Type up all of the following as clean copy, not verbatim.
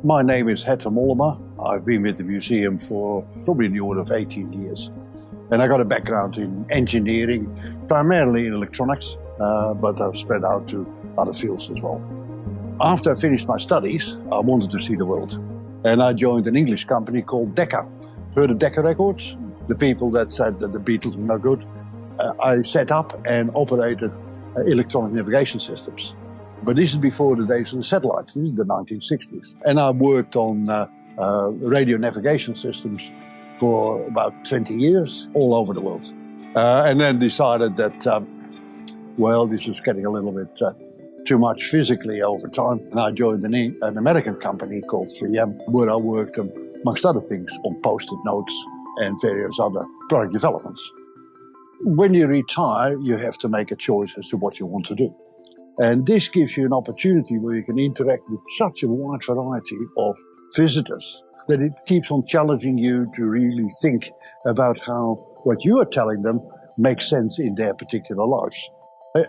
My name is Hette Mollema. I've been with the museum for probably in the order of 18 years. And I got a background in engineering, primarily in electronics, but I've spread out to other fields as well. After I finished my studies, I wanted to see the world. And I joined an English company called Decca. Heard of Decca Records? The people that said that the Beatles were no good. I set up and operated electronic navigation systems. But this is before the days of the satellites. This is the 1960s. And I worked on radio navigation systems for about 20 years all over the world. And then decided that, this was getting a little bit too much physically over time. And I joined an American company called 3M, where I worked, amongst other things, on post-it notes and various other product developments. When you retire, you have to make a choice as to what you want to do. And this gives you an opportunity where you can interact with such a wide variety of visitors that it keeps on challenging you to really think about how what you are telling them makes sense in their particular lives.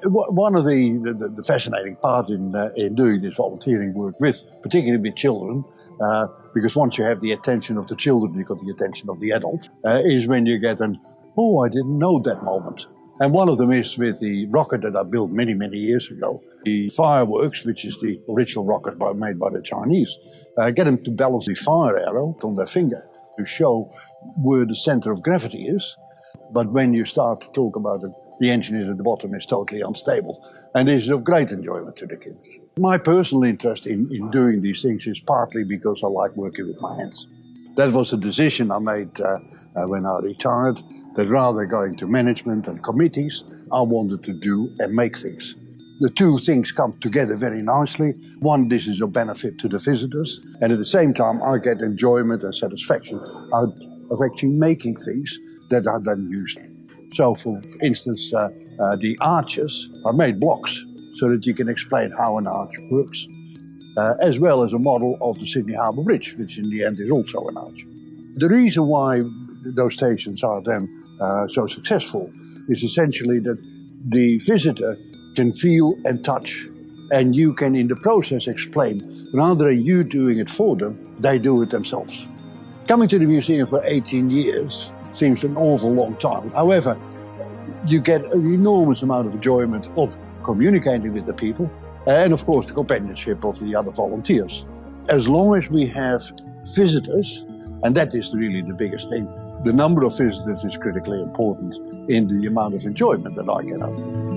One of the fascinating part in doing this volunteering work particularly with children, because once you have the attention of the children, you've got the attention of the adult, is when you get I didn't know that moment. And one of them is with the rocket that I built many, many years ago. The fireworks, which is the original rocket made by the Chinese, get them to balance the fire arrow on their finger to show where the center of gravity is. But when you start to talk about it, the engine is at the bottom, is totally unstable. And this is of great enjoyment to the kids. My personal interest in doing these things is partly because I like working with my hands. That was a decision I made when I retired, that rather than going to management and committees, I wanted to do and make things. The two things come together very nicely. One, this is of benefit to the visitors, and at the same time, I get enjoyment and satisfaction out of actually making things that are then used. So, for instance, the arches are made blocks so that you can explain how an arch works, as well as a model of the Sydney Harbour Bridge, which in the end is also an arch. The reason why those stations are then so successful is essentially that the visitor can feel and touch, and you can in the process explain, rather than you doing it for them, they do it themselves. Coming to the museum for 18 years seems an awful long time. However, you get an enormous amount of enjoyment of communicating with the people, and of course the companionship of the other volunteers. As long as we have visitors, and that is really the biggest thing, the number of visitors is critically important in the amount of enjoyment that I get out of it.